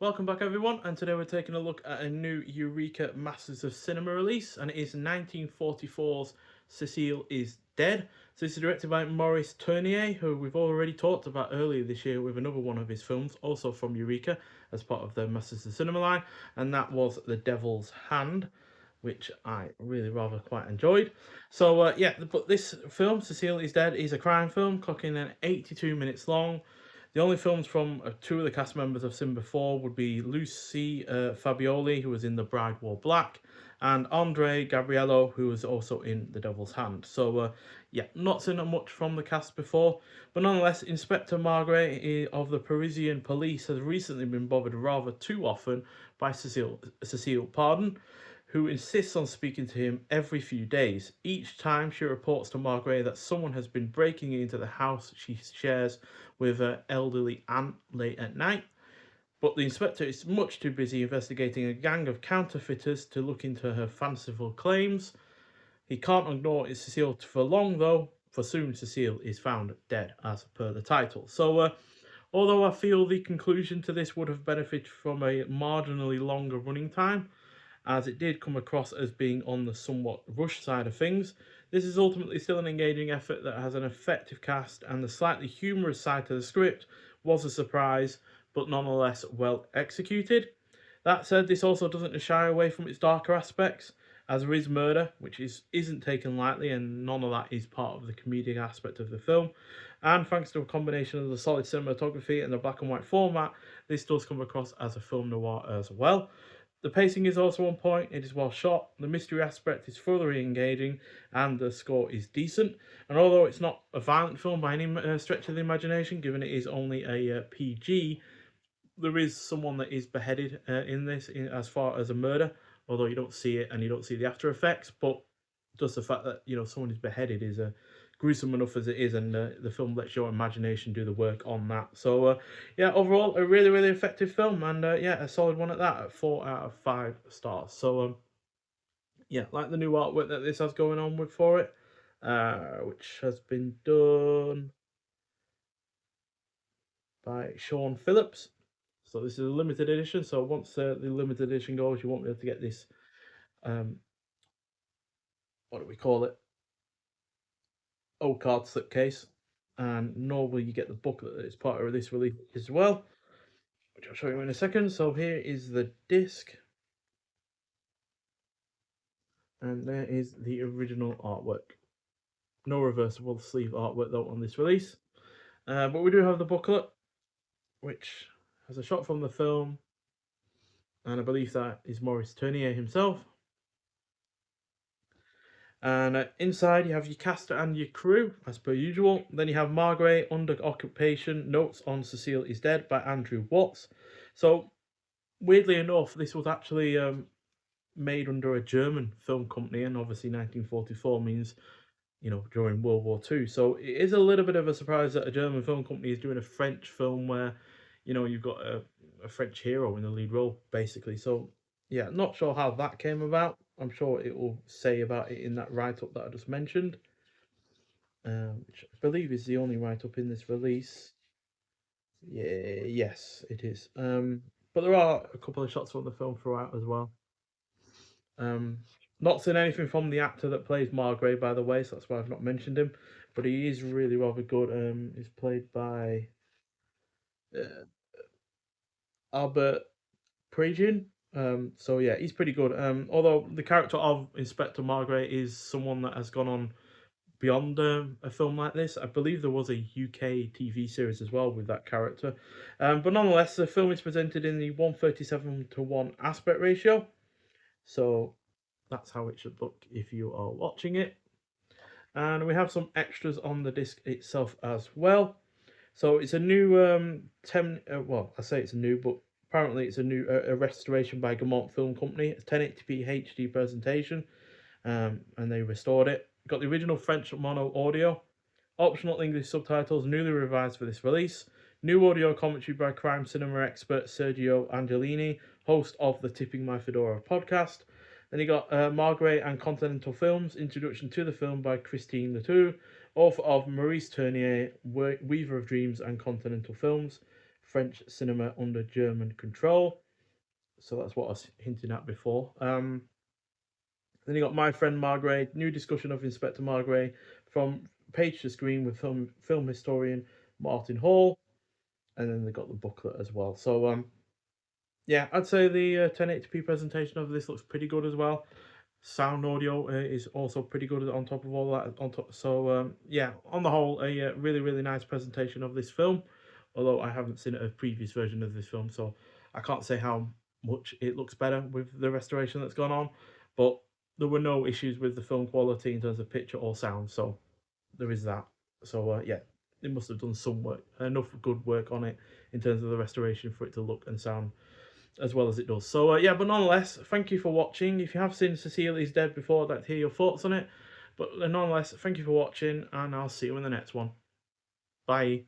Welcome back everyone, and today we're taking a look at a new Eureka Masters of Cinema release, and it is 1944's Cécile is Dead. So this is directed by Maurice Tourneur, who we've already talked about earlier this year with another one of his films, also from Eureka, as part of the Masters of Cinema line, and that was The Devil's Hand, which I really rather quite enjoyed. So but this film, Cécile is Dead, is a crime film, clocking in 82 minutes long. The only films from two of the cast members I've seen before would be Lucy Fabioli, who was in The Bride Wore Black, and Andre Gabriello, who was also in The Devil's Hand. So not seen much from the cast before, but nonetheless, Inspector Margaret of the Parisian police has recently been bothered rather too often by Cecile Pardon, who insists on speaking to him every few days. Each time she reports to Margaret that someone has been breaking into the house she shares with her elderly aunt late at night. But the inspector is much too busy investigating a gang of counterfeiters to look into her fanciful claims. He can't ignore Cecile for long, though, for soon Cecile is found dead, as per the title. Although I feel the conclusion to this would have benefited from a marginally longer running time, as it did come across as being on the somewhat rushed side of things, this is ultimately still an engaging effort that has an effective cast, and the slightly humorous side to the script was a surprise, but nonetheless well executed. That said, this also doesn't shy away from its darker aspects, as there is murder, which isn't taken lightly, and none of that is part of the comedic aspect of the film. And thanks to a combination of the solid cinematography and the black and white format, this does come across as a film noir as well. The pacing is also on point, it is well shot, the mystery aspect is thoroughly engaging, and the score is decent. And although it's not a violent film by any stretch of the imagination, given it is only a PG, there is someone that is beheaded in this as far as a murder, although you don't see it and you don't see the after effects. But just the fact that someone is beheaded is gruesome enough as it is, and the film lets your imagination do the work on that. So overall a really effective film, and a solid one at that, at 4 out of 5 stars. Like the new artwork that this has going on with for it, which has been done by Sean Phillips. So this is a limited edition. So once the limited edition goes, you won't be able to get this. What do we call it? Old card slipcase, and nor will you get the booklet that is part of this release as well, which I'll show you in a second. So here is the disc, and there is the original artwork. No reversible sleeve artwork though on this release, but we do have the booklet, which has a shot from the film, and I believe that is Maurice Tourneur himself. And inside you have your cast and your crew, as per usual. Then you have Margaret under occupation, notes on Cecile is Dead by Andrew Watts. So, weirdly enough, this was actually made under a German film company, and obviously 1944 means, during World War II. So, it is a little bit of a surprise that a German film company is doing a French film where, you've got a French hero in the lead role, basically. So, yeah, not sure how that came about. I'm sure it will say about it in that write-up that I just mentioned, which I believe is the only write-up in this release. Yeah, yes, it is. But there are a couple of shots from the film throughout as well. Not seen anything from the actor that plays Margrave, by the way, so that's why I've not mentioned him. But he is really rather good. He's played by uh, Albert Prajian. So he's pretty good. Although the character of Inspector Margaret is someone that has gone on beyond a film like this. I believe there was a UK TV series as well with that character. But nonetheless, the film is presented in the 1:37:1 aspect ratio. So that's how it should look if you are watching it. And we have some extras on the disc itself as well. So it's a new well, I say it's a new, but apparently it's a new a restoration by Gaumont Film Company. It's 1080p HD presentation, and they restored it. Got the original French mono audio, optional English subtitles, newly revised for this release. New audio commentary by crime cinema expert Sergio Angelini, host of the Tipping My Fedora podcast. Then you got Margaret and Continental Films, introduction to the film by Christine Latour, author of Maurice Tourneur, Weaver of Dreams and Continental Films. French cinema under German control. So that's what I was hinting at before. Then you got My Friend Margaret, new discussion of Inspector Margaret from page to screen with film historian Martin Hall, and then they got the booklet as well. So yeah, I'd say the 1080p presentation of this looks pretty good as well. Sound audio is also pretty good on top of all that. On top, so yeah, on the whole, a really nice presentation of this film. Although I haven't seen a previous version of this film, so I can't say how much it looks better with the restoration that's gone on. But there were no issues with the film quality in terms of picture or sound, so there is that. So yeah, they must have done some work, enough good work on it in terms of the restoration for it to look and sound as well as it does. So yeah, but nonetheless, thank you for watching. If you have seen Cécile is Dead before, I'd like to hear your thoughts on it. But nonetheless, thank you for watching, and I'll see you in the next one. Bye.